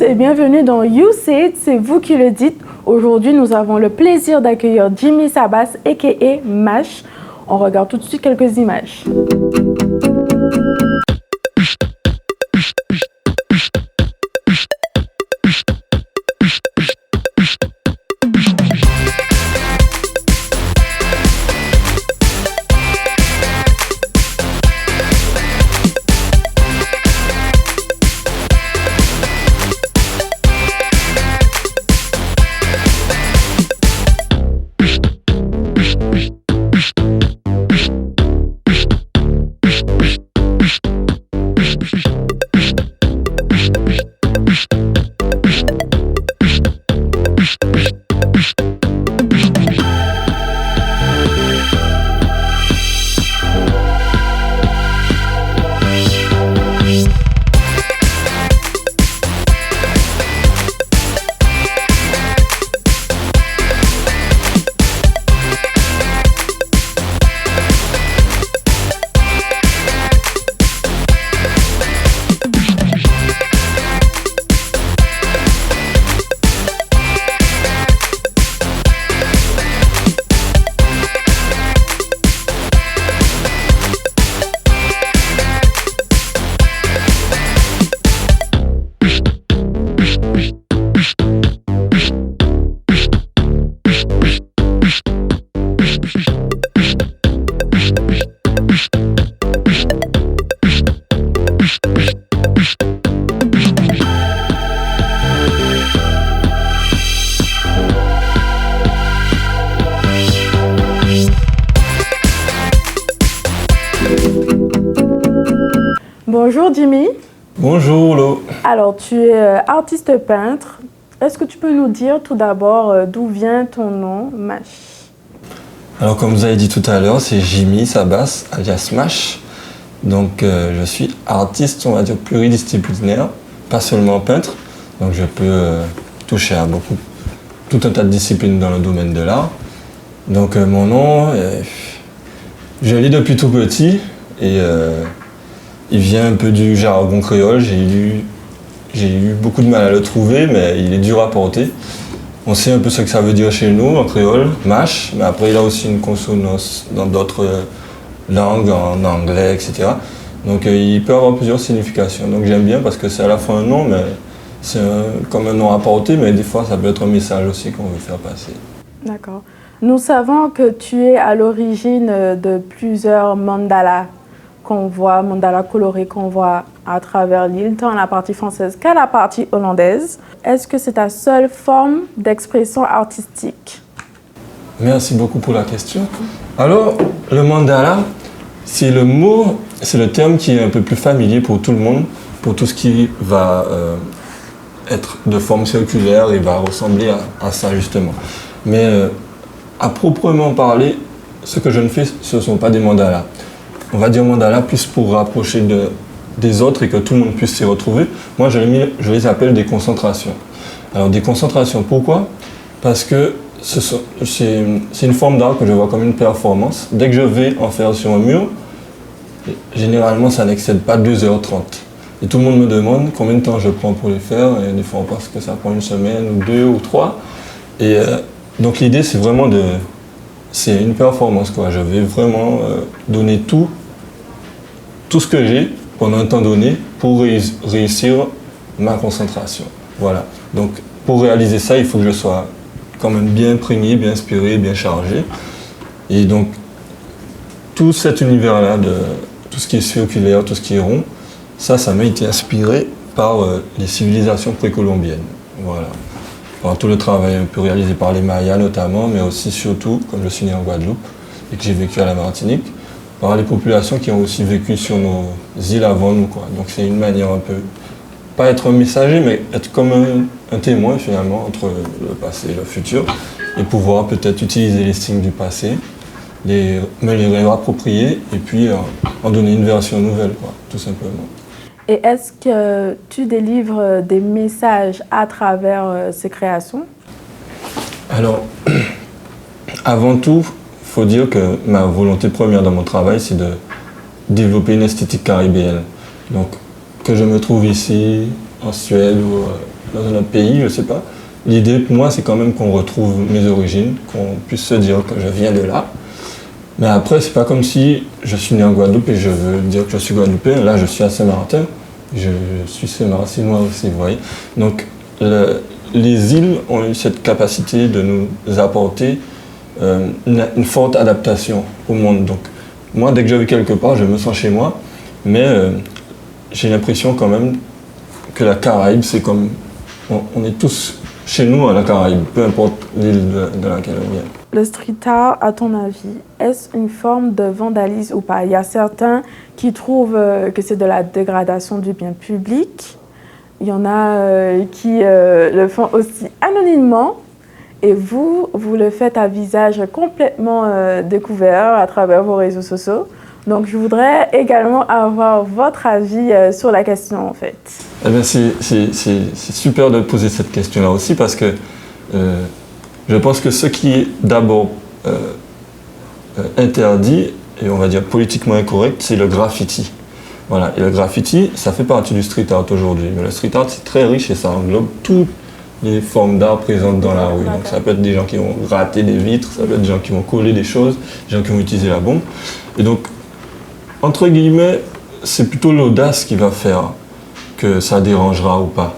et bienvenue dans You Say It, c'est vous qui le dites. Aujourd'hui, nous avons le plaisir d'accueillir Jimmy Sabas, a.k.a. Mash. On regarde tout de suite quelques images. Bonjour Jimmy. Bonjour Lo. Alors, tu es artiste peintre. Est-ce que tu peux nous dire tout d'abord d'où vient ton nom, Mash? Alors comme vous avez dit tout à l'heure, c'est Jimmy Sabas, alias Mash. Donc je suis artiste, on va dire, pluridisciplinaire, pas seulement peintre. Donc je peux toucher à tout un tas de disciplines dans le domaine de l'art. Donc mon nom, je l'ai depuis tout petit et il vient un peu du jargon créole. J'ai eu beaucoup de mal à le trouver, mais il est dur à porter. On sait un peu ce que ça veut dire chez nous en créole, Mash, mais après il a aussi une consonance dans d'autres langues, en anglais, etc. Donc il peut avoir plusieurs significations. Donc j'aime bien parce que c'est à la fois un nom, mais c'est comme un nom à porter, mais des fois ça peut être un message aussi qu'on veut faire passer. D'accord. Nous savons que tu es à l'origine de plusieurs mandalas mandalas colorés qu'on voit à travers l'île, tant la partie française qu'à la partie hollandaise. Est-ce que c'est ta seule forme d'expression artistique? Merci beaucoup pour la question. Alors, le mandala, c'est le terme qui est un peu plus familier pour tout le monde, pour tout ce qui va être de forme circulaire et va ressembler à ça justement. Mais à proprement parler, ce que je ne fais, ce ne sont pas des mandalas. On va dire mandala plus pour rapprocher des autres et que tout le monde puisse s'y retrouver. Moi, je les appelle des concentrations. Alors, des concentrations, pourquoi? Parce que c'est une forme d'art que je vois comme une performance. Dès que je vais en faire sur un mur, généralement, ça n'excède pas 2h30. Et tout le monde me demande combien de temps je prends pour les faire. Et des fois, on pense que ça prend une semaine, ou 2 ou 3. Et donc, l'idée, c'est vraiment c'est une performance, quoi. Je vais vraiment donner tout ce que j'ai pendant un temps donné pour réussir ma concentration. Voilà. Donc pour réaliser ça, il faut que je sois quand même bien imprégné, bien inspiré, bien chargé. Et donc tout cet univers-là, de tout ce qui est circulaire, tout ce qui est rond, ça m'a été inspiré par les civilisations précolombiennes. Voilà. Alors, tout le travail un peu réalisé par les Mayas notamment, mais aussi surtout, comme je suis né en Guadeloupe et que j'ai vécu à la Martinique, par les populations qui ont aussi vécu sur nos îles avant nous, quoi. Donc c'est une manière un peu, pas être un messager, mais être comme un témoin finalement entre le passé et le futur, et pouvoir peut-être utiliser les signes du passé, me les réapproprier, et puis en donner une version nouvelle, quoi, tout simplement. Et est-ce que tu délivres des messages à travers ces créations? Alors, avant tout, il faut dire que ma volonté première dans mon travail, c'est de développer une esthétique caribéenne. Donc, que je me trouve ici, en Suède ou dans un autre pays, je ne sais pas. L'idée pour moi, c'est quand même qu'on retrouve mes origines, qu'on puisse se dire que je viens de là. Mais après, c'est pas comme si je suis né en Guadeloupe et je veux dire que je suis guadeloupéen. Là, je suis à Saint-Martin. Je suis Saint-Martinois aussi, vous voyez. Donc, les îles ont eu cette capacité de nous apporter une forte adaptation au monde. Donc, moi, dès que je vais quelque part, je me sens chez moi. Mais j'ai l'impression quand même que la Caraïbe, c'est comme... On est tous chez nous à la Caraïbe, peu importe l'île de laquelle on vient. Le street art, à ton avis, est-ce une forme de vandalisme ou pas? Il y a certains qui trouvent que c'est de la dégradation du bien public. Il y en a qui le font aussi anonymement. Et vous le faites à visage complètement découvert à travers vos réseaux sociaux. Donc, je voudrais également avoir votre avis sur la question, en fait. Eh bien, c'est super de poser cette question-là aussi parce que je pense que ce qui est d'abord interdit et on va dire politiquement incorrect, c'est le graffiti. Voilà. Et le graffiti, ça fait partie du street art aujourd'hui. Mais le street art, c'est très riche et ça englobe toutes les formes d'art présentes dans la rue. Donc, ça peut être des gens qui vont gratter des vitres, ça peut être des gens qui vont coller des choses, des gens qui vont utiliser la bombe. Et donc, entre guillemets, c'est plutôt l'audace qui va faire que ça dérangera ou pas.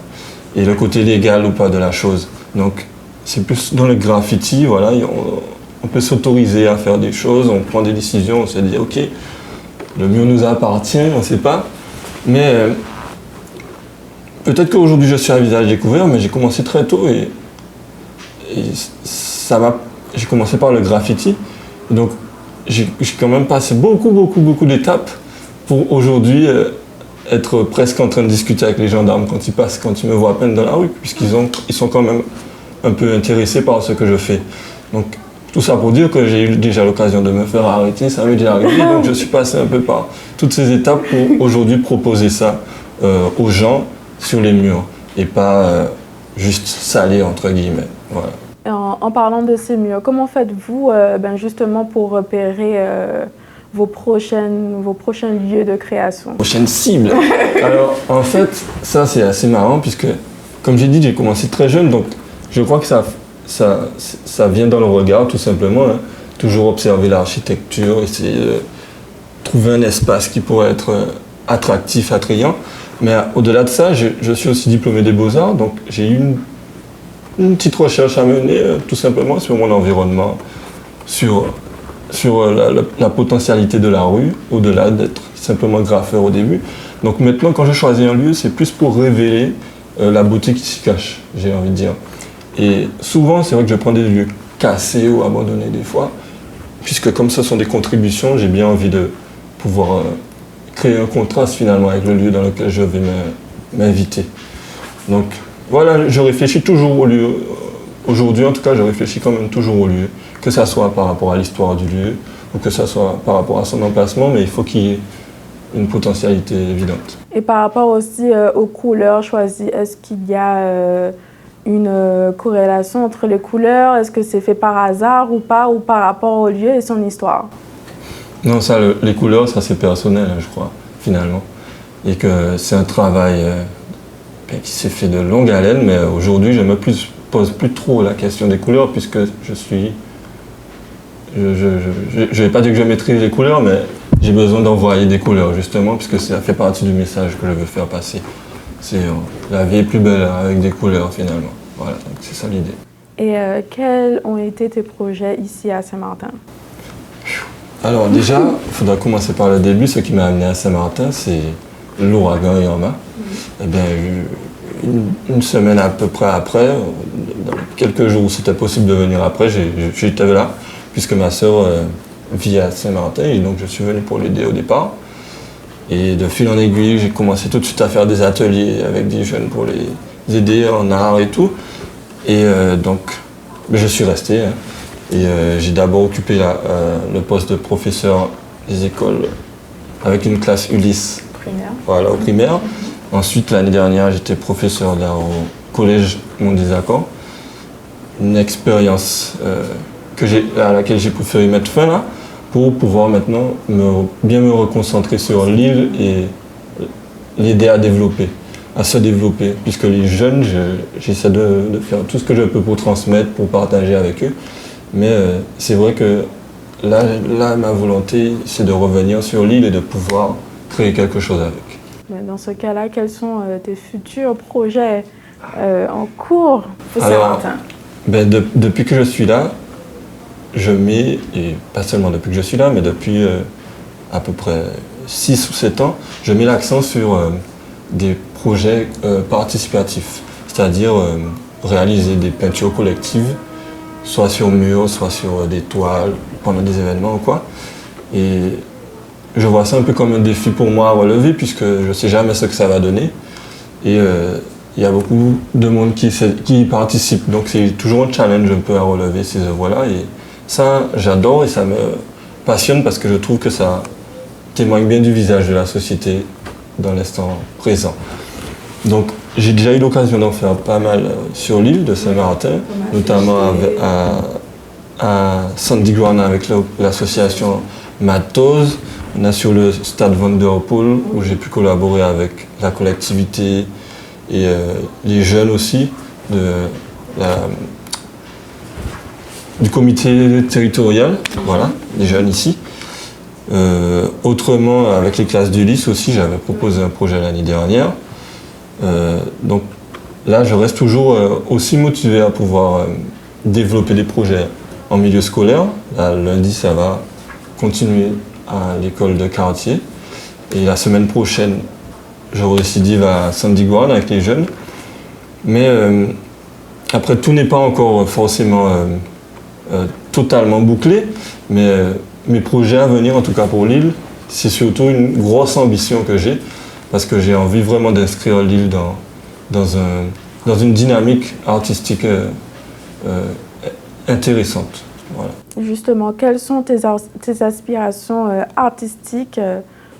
Et le côté légal ou pas de la chose. Donc, c'est plus dans le graffiti, voilà, on peut s'autoriser à faire des choses, on prend des décisions, on se dit, ok, le mur nous appartient, on ne sait pas. Mais peut-être qu'aujourd'hui je suis à visage découvert, mais j'ai commencé très tôt et j'ai commencé par le graffiti. Donc, j'ai quand même passé beaucoup d'étapes pour aujourd'hui être presque en train de discuter avec les gendarmes quand ils passent, quand ils me voient à peine dans la rue, puisqu'ils sont quand même un peu intéressés par ce que je fais. Donc tout ça pour dire que j'ai eu déjà l'occasion de me faire arrêter, ça m'est déjà arrivé, donc je suis passé un peu par toutes ces étapes pour aujourd'hui proposer ça aux gens sur les murs et pas juste saler entre guillemets. Voilà. En parlant de ces murs, comment faites-vous justement pour repérer vos prochains lieux de création? Prochaine cible. Alors en fait, ça c'est assez marrant puisque, comme j'ai dit, j'ai commencé très jeune, donc je crois que ça vient dans le regard tout simplement. Hein. Toujours observer l'architecture, essayer de trouver un espace qui pourrait être attractif, attrayant. Mais au-delà de ça, je suis aussi diplômé des Beaux-Arts, donc j'ai eu une petite recherche à mener tout simplement sur mon environnement, sur la potentialité de la rue, au-delà d'être simplement graffeur au début. Donc maintenant, quand je choisis un lieu, c'est plus pour révéler la beauté qui s'y cache, j'ai envie de dire. Et souvent, c'est vrai que je prends des lieux cassés ou abandonnés des fois, puisque comme ce sont des contributions, j'ai bien envie de pouvoir créer un contraste finalement avec le lieu dans lequel je vais m'inviter. Donc voilà, je réfléchis toujours au lieu. Aujourd'hui, en tout cas, je réfléchis quand même toujours au lieu, que ça soit par rapport à l'histoire du lieu ou que ça soit par rapport à son emplacement, mais il faut qu'il y ait une potentialité évidente. Et par rapport aussi aux couleurs choisies, est-ce qu'il y a une corrélation entre les couleurs? Est-ce que c'est fait par hasard ou pas, ou par rapport au lieu et son histoire? Non, ça, les couleurs, ça c'est personnel, je crois, finalement. Et que c'est un travail qui s'est fait de longue haleine, mais aujourd'hui, je me pose plus trop la question des couleurs, puisque je vais pas dire que je maîtrise les couleurs, mais j'ai besoin d'envoyer des couleurs, justement, puisque ça fait partie du message que je veux faire passer. C'est la vie est plus belle avec des couleurs, finalement. Voilà, donc c'est ça l'idée. Et quels ont été tes projets ici à Saint-Martin? Alors déjà, il faudra commencer par le début. Ce qui m'a amené à Saint-Martin, c'est l'ouragan Irma. Eh bien, une semaine à peu près après, dans quelques jours où c'était possible de venir après, j'étais là, puisque ma sœur vit à Saint-Martin, et donc je suis venu pour l'aider au départ. Et de fil en aiguille, j'ai commencé tout de suite à faire des ateliers avec des jeunes pour les aider en art et tout. Et donc, je suis resté. Hein. Et j'ai d'abord occupé le poste de professeur des écoles avec une classe Ulysse. Primaire. Voilà, au primaire. Ensuite, l'année dernière, j'étais professeur d'art au collège Mont des Accords. Une expérience à laquelle j'ai préféré mettre fin là, pour pouvoir maintenant bien me reconcentrer sur l'île et l'aider à développer. à se développer, puisque les jeunes, j'essaie de faire tout ce que je peux pour transmettre, pour partager avec eux. Mais c'est vrai que là, ma volonté, c'est de revenir sur l'île et de pouvoir créer quelque chose avec. Mais dans ce cas-là, quels sont tes futurs projets en cours pour Alors, Saint-Martin? Depuis que je suis là, je mets, et pas seulement depuis que je suis là, mais depuis à peu près 6 ou 7 ans, je mets l'accent sur des projets participatifs, c'est-à-dire réaliser des peintures collectives, soit sur mur, soit sur des toiles, pendant des événements ou quoi. Et je vois ça un peu comme un défi pour moi à relever, puisque je ne sais jamais ce que ça va donner. Et il y a beaucoup de monde qui y participe, donc c'est toujours un challenge un peu à relever ces œuvres-là. Et ça, j'adore et ça me passionne parce que je trouve que ça témoigne bien du visage de la société dans l'instant présent. Donc j'ai déjà eu l'occasion d'en faire pas mal sur l'île de Saint-Martin, notamment à Sandy Ground avec l'association Matose. On a sur le stade Van der Poel où j'ai pu collaborer avec la collectivité et les jeunes aussi du comité territorial, voilà, les jeunes ici. Autrement, avec les classes d'Ulysse aussi, j'avais proposé un projet l'année dernière. Donc là, je reste toujours aussi motivé à pouvoir développer des projets en milieu scolaire. Là, lundi, ça va continuer à l'école de quartier. Et la semaine prochaine, je récidive à Sandy Ground avec les jeunes. Mais après, tout n'est pas encore forcément totalement bouclé. Mais mes projets à venir, en tout cas pour l'île, c'est surtout une grosse ambition que j'ai. Parce que j'ai envie vraiment d'inscrire l'île dans une dynamique artistique intéressante. Voilà. Justement, quelles sont tes aspirations artistiques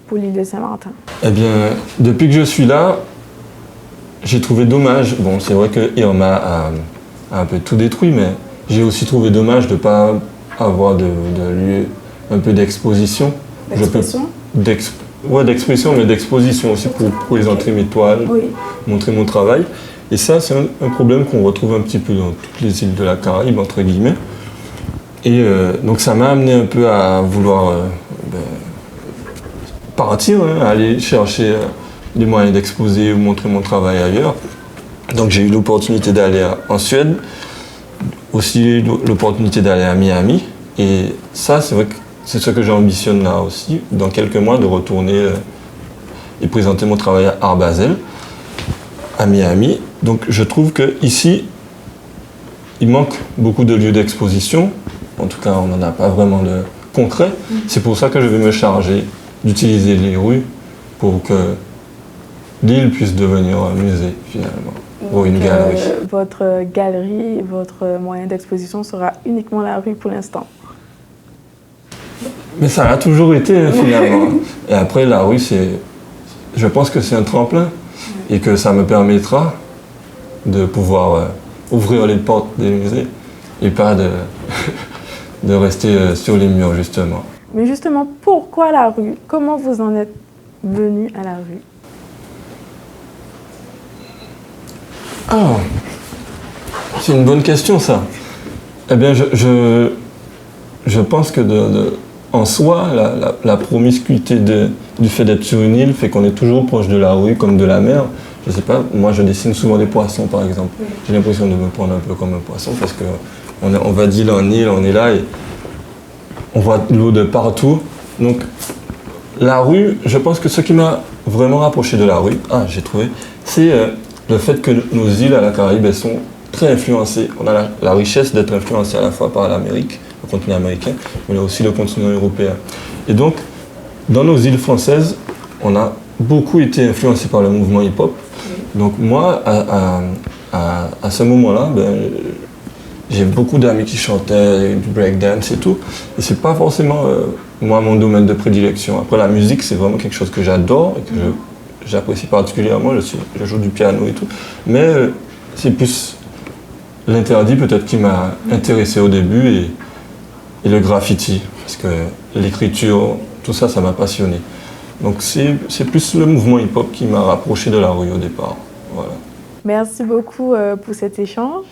pour l'île de Saint-Martin? Eh bien, depuis que je suis là, j'ai trouvé dommage. Bon, c'est vrai que Irma a un peu tout détruit, mais j'ai aussi trouvé dommage de ne pas avoir de lieu un peu d'exposition. D'expression? D'expression, mais d'exposition aussi pour présenter mes toiles, oui, montrer mon travail. Et ça, c'est un problème qu'on retrouve un petit peu dans toutes les îles de la Caraïbe, entre guillemets. Et donc ça m'a amené un peu à vouloir partir, aller chercher des moyens d'exposer ou montrer mon travail ailleurs. Donc j'ai eu l'opportunité d'aller en Suède, aussi l'opportunité d'aller à Miami. Et ça, c'est vrai que c'est ce que j'ambitionne là aussi, dans quelques mois, de retourner et présenter mon travail à Art Basel, à Miami. Donc je trouve qu'ici, il manque beaucoup de lieux d'exposition. En tout cas, on n'en a pas vraiment de concret. C'est pour ça que je vais me charger d'utiliser les rues pour que l'île puisse devenir un musée, finalement, ou une galerie. Votre galerie, votre moyen d'exposition sera uniquement la rue pour l'instant. Mais ça a toujours été, finalement. Et après, la rue, je pense que c'est un tremplin et que ça me permettra de pouvoir ouvrir les portes des musées et pas de rester sur les murs, justement. Mais justement, pourquoi la rue? Comment vous en êtes venu à la rue? Ah, c'est une bonne question, ça. Eh bien, je pense que en soi, la promiscuité du fait d'être sur une île fait qu'on est toujours proche de la rue comme de la mer. Je sais pas, moi je dessine souvent des poissons par exemple. J'ai l'impression de me prendre un peu comme un poisson parce qu'on va d'île en île, on est là et on voit l'eau de partout. Donc la rue, je pense que ce qui m'a vraiment rapproché de la rue, j'ai trouvé, c'est le fait que nos îles à la Caraïbe, elles sont très influencées. On a la richesse d'être influencés à la fois par l'Amérique, le continent américain, mais aussi le continent européen. Et donc, dans nos îles françaises, on a beaucoup été influencés par le mouvement hip-hop. Donc moi, à ce moment-là, j'ai beaucoup d'amis qui chantaient du breakdance et tout. Et c'est pas forcément, moi, mon domaine de prédilection. Après, la musique, c'est vraiment quelque chose que j'adore et que j'apprécie particulièrement. Je joue du piano et tout. Mais c'est plus l'interdit peut-être qui m'a intéressé au début et le graffiti. Parce que l'écriture, tout ça, ça m'a passionné. Donc c'est plus le mouvement hip-hop qui m'a rapproché de la rue au départ. Voilà. Merci beaucoup pour cet échange.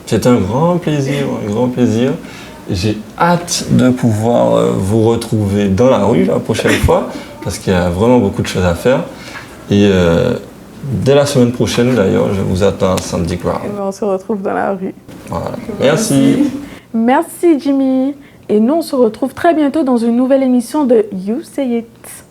C'est un grand plaisir, un grand plaisir. J'ai hâte de pouvoir vous retrouver dans la rue la prochaine fois, parce qu'il y a vraiment beaucoup de choses à faire. Et dès la semaine prochaine, d'ailleurs, je vous attends à Sandy Ground. Et on se retrouve dans la rue. Voilà. Merci. Merci Jimmy. Et nous, on se retrouve très bientôt dans une nouvelle émission de You Say It.